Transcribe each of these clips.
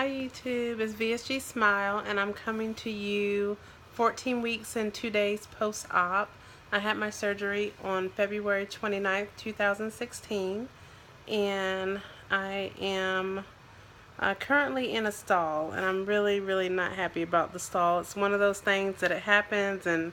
Hi YouTube, it's VSG Smile and I'm coming to you 14 weeks and 2 days post-op. I had my surgery on February 29th, 2016 and I am currently in a stall and I'm really not happy about the stall. It's one of those things that it happens and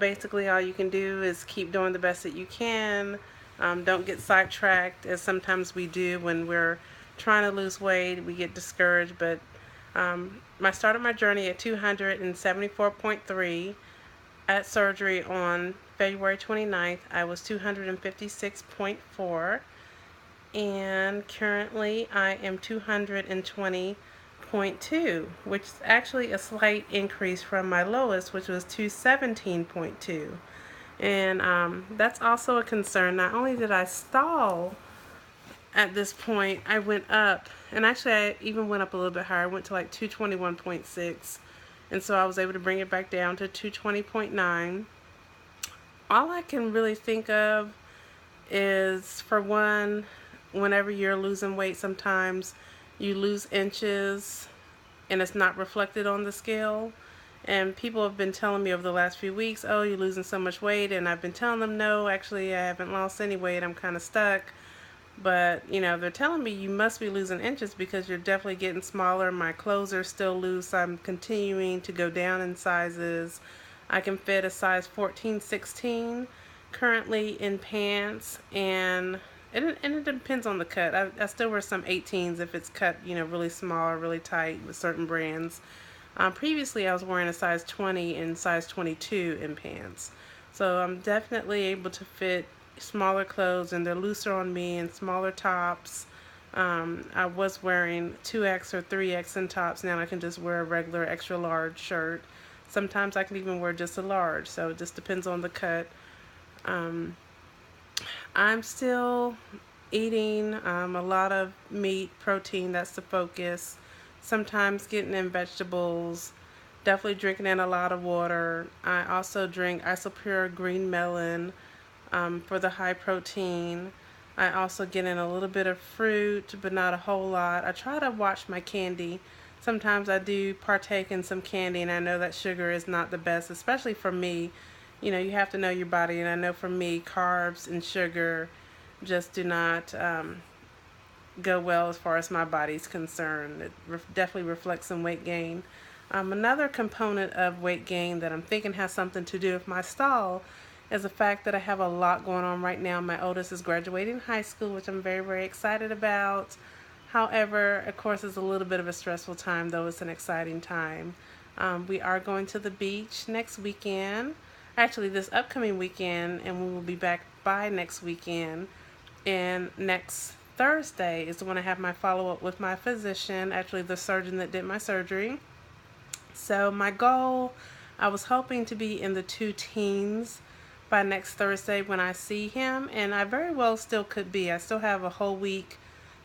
basically all you can do is keep doing the best that you can. Don't get sidetracked, as sometimes we do when we're trying to lose weight. We get discouraged, but I started my journey at 274.3. At surgery on February 29th, I was 256.4, and currently I am 220.2, which is actually a slight increase from my lowest, which was 217.2. And that's also a concern. Not only did I stall at this point, I went up, and actually I even went up a little bit higher. I went to like 221.6, and so I was able to bring it back down to 220.9. All I can really think of is, for one, whenever you're losing weight, sometimes you lose inches and it's not reflected on the scale. And people have been telling me over the last few weeks, oh, you're losing so much weight. And I've been telling them, no, actually, I haven't lost any weight. I'm kind of stuck. But, they're telling me you must be losing inches because you're definitely getting smaller. My clothes are still loose. I'm continuing to go down in sizes. I can fit a size 14, 16 currently in pants. And it depends on the cut. I still wear some 18s if it's cut, really small or really tight with certain brands. Previously, I was wearing a size 20 and size 22 in pants. So I'm definitely able to fit smaller clothes, and they're looser on me, and smaller tops. I was wearing 2X or 3X in tops. Now I can just wear a regular extra large shirt. Sometimes I can even wear just a large, so it just depends on the cut. I'm still eating a lot of meat, protein, that's the focus. Sometimes getting in vegetables, definitely drinking in a lot of water. I also drink Isopure green melon for the high protein. I also get in a little bit of fruit, but not a whole lot. I try to watch my candy. Sometimes I do partake in some candy, and I know that sugar is not the best, especially for me. You have to know your body, and I know for me, carbs and sugar just do not go well as far as my body's concerned. It definitely reflects some weight gain. Another component of weight gain that I'm thinking has something to do with my stall is the fact that I have a lot going on right now. My oldest is graduating high school, which I'm very excited about. However, of course, it's a little bit of a stressful time, though it's an exciting time. We are going to the beach next weekend. Actually, this upcoming weekend, and we will be back by next weekend. And next Thursday is when I have my follow-up with my physician, actually the surgeon that did my surgery. So my goal, I was hoping to be in the 2 teens by next Thursday when I see him, and I very well still could be. I still have a whole week.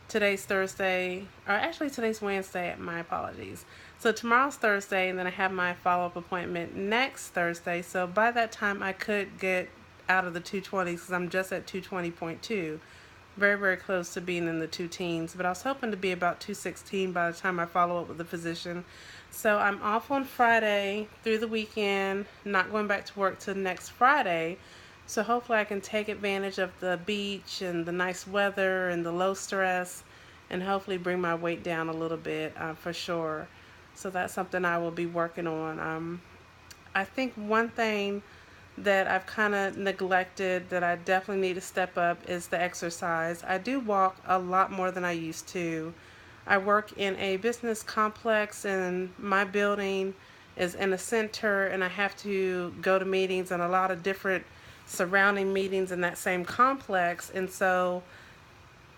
Today's Thursday, or actually today's Wednesday, my apologies. So tomorrow's Thursday, and then I have my follow-up appointment next Thursday. So by that time, I could get out of the 220s because I'm just at 220.2. Very close to being in the 2 teens. But I was hoping to be about 216 by the time I follow up with the physician. So I'm off on Friday through the weekend, not going back to work till next Friday. So hopefully I can take advantage of the beach and the nice weather and the low stress, and hopefully bring my weight down a little bit for sure. So that's something I will be working on. I think one thing that I've kind of neglected that I definitely need to step up is the exercise. I do walk a lot more than I used to. I work in a business complex, and my building is in a center, and I have to go to meetings and a lot of different surrounding meetings in that same complex. And so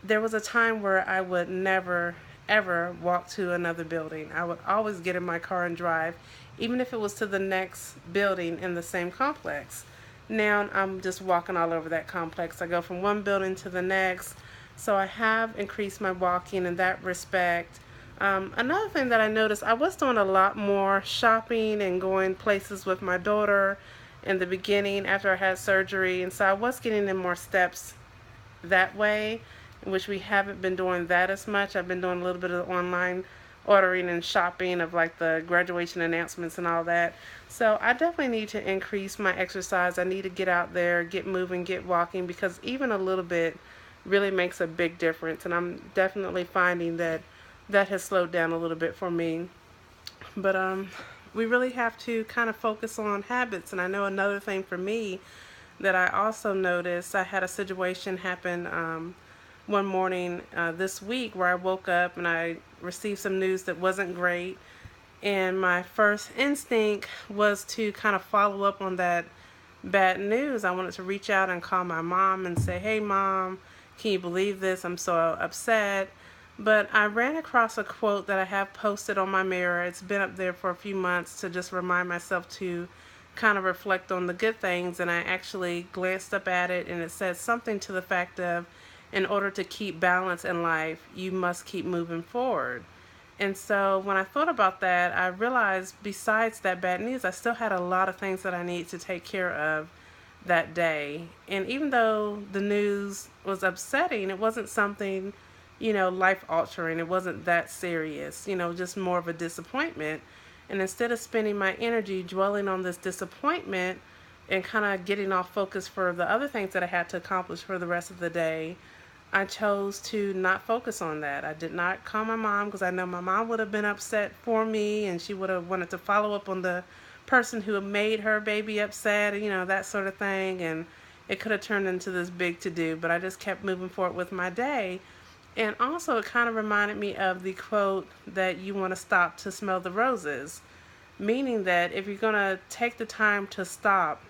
there was a time where I would never ever walk to another building. I would always get in my car and drive, even if it was to the next building in the same complex. Now I'm just walking all over that complex. I go from one building to the next. So I have increased my walking in that respect. Another thing that I noticed, I was doing a lot more shopping and going places with my daughter in the beginning after I had surgery, and so I was getting in more steps that way. which we haven't been doing that as much. I've been doing a little bit of online ordering and shopping of like the graduation announcements and all that. So I definitely need to increase my exercise. I need to get out there, get moving, get walking, because even a little bit really makes a big difference. And I'm definitely finding that that has slowed down a little bit for me. But we really have to kind of focus on habits. And I know another thing for me that I also noticed, I had a situation happen one morning this week where I woke up and I received some news that wasn't great. And my first instinct was to kind of follow up on that bad news. I wanted to reach out and call my mom and say, hey, mom, can you believe this? I'm so upset. But I ran across a quote that I have posted on my mirror. It's been up there for a few months to just remind myself to kind of reflect on the good things. And I actually glanced up at it, and it said something to the fact of, in order to keep balance in life, you must keep moving forward. And so when I thought about that, I realized besides that bad news, I still had a lot of things that I needed to take care of that day. And even though the news was upsetting, it wasn't something, life altering. It wasn't that serious, just more of a disappointment. And instead of spending my energy dwelling on this disappointment and kind of getting off focus for the other things that I had to accomplish for the rest of the day, I chose to not focus on that. I did not call my mom because I know my mom would have been upset for me, and she would have wanted to follow up on the person who made her baby upset, that sort of thing. And it could have turned into this big to do, but I just kept moving forward with my day. And also, it kind of reminded me of the quote that you want to stop to smell the roses, meaning that if you're going to take the time to stop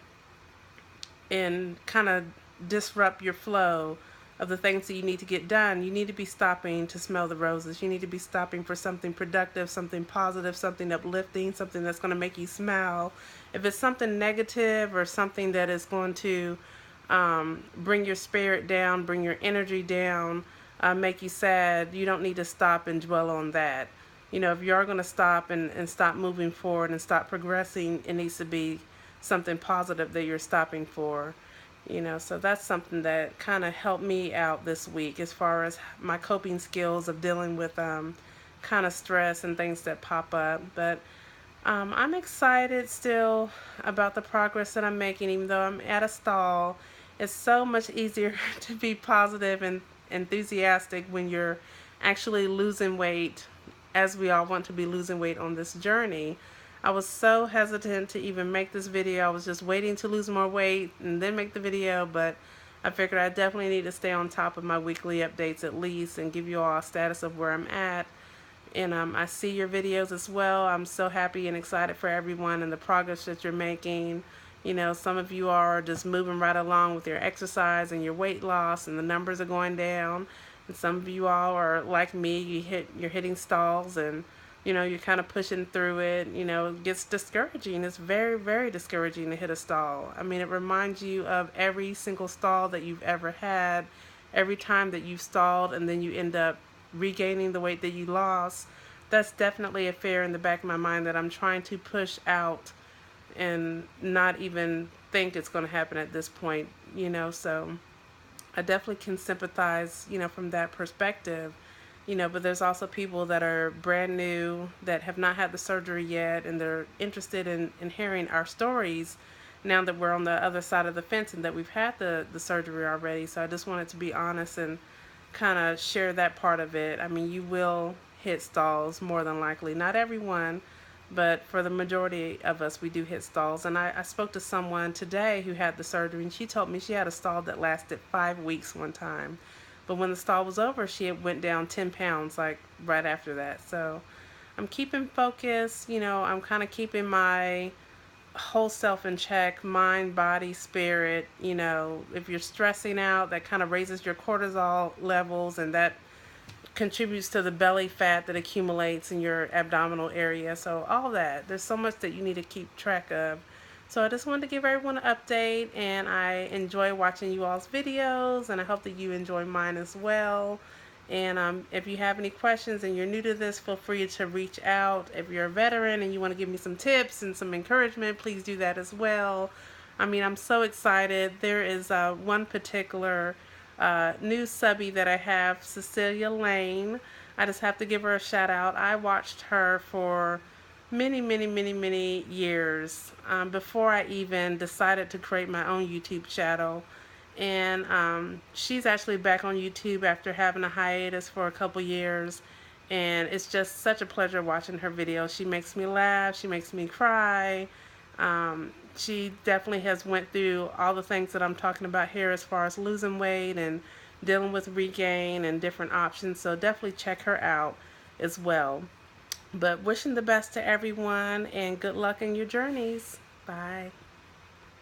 and kind of disrupt your flow of the things that you need to get done, you need to be stopping to smell the roses. You need to be stopping for something productive, something positive, something uplifting, something that's going to make you smile. If it's something negative or something that is going to bring your spirit down, bring your energy down, make you sad, you don't need to stop and dwell on that. If you are going to stop and stop moving forward and stop progressing, it needs to be something positive that you're stopping for. So that's something that kind of helped me out this week as far as my coping skills of dealing with kind of stress and things that pop up. But I'm excited still about the progress that I'm making, even though I'm at a stall. It's so much easier to be positive and enthusiastic when you're actually losing weight, as we all want to be losing weight on this journey. I was so hesitant to even make this video. I was just waiting to lose more weight and then make the video, but I figured I definitely need to stay on top of my weekly updates at least and give you all a status of where I'm at. And I see your videos as well. I'm so happy and excited for everyone and the progress that you're making. Some of you are just moving right along with your exercise and your weight loss, and the numbers are going down. And some of you all are like me. You're hitting stalls, and you're kind of pushing through it. It gets discouraging. It's very, very discouraging to hit a stall. I mean, it reminds you of every single stall that you've ever had, every time that you've stalled and then you end up regaining the weight that you lost. That's definitely a fear in the back of my mind that I'm trying to push out and not even think it's going to happen at this point, so I definitely can sympathize, from that perspective. But there's also people that are brand new that have not had the surgery yet, and they're interested in hearing our stories now that we're on the other side of the fence and that we've had the surgery already. So I just wanted to be honest and kind of share that part of it. I mean, you will hit stalls more than likely. Not everyone, but for the majority of us, we do hit stalls. And I spoke to someone today who had the surgery, and she told me she had a stall that lasted 5 weeks one time. But when the stall was over, she had went down 10 pounds, like, right after that. So I'm keeping focus. I'm kind of keeping my whole self in check, mind, body, spirit. If you're stressing out, that kind of raises your cortisol levels, and that contributes to the belly fat that accumulates in your abdominal area. So all that, there's so much that you need to keep track of. So I just wanted to give everyone an update, and I enjoy watching you all's videos, and I hope that you enjoy mine as well. And if you have any questions and you're new to this, feel free to reach out. If you're a veteran and you want to give me some tips and some encouragement, please do that as well. I mean, I'm so excited. There is one particular new subby that I have, Cecilia Lane. I just have to give her a shout out. I watched her for many, many, many, many years before I even decided to create my own YouTube channel. And she's actually back on YouTube after having a hiatus for a couple years. And it's just such a pleasure watching her videos. She makes me laugh. She makes me cry. She definitely has went through all the things that I'm talking about here as far as losing weight and dealing with regain and different options. So definitely check her out as well. But wishing the best to everyone and good luck in your journeys. Bye.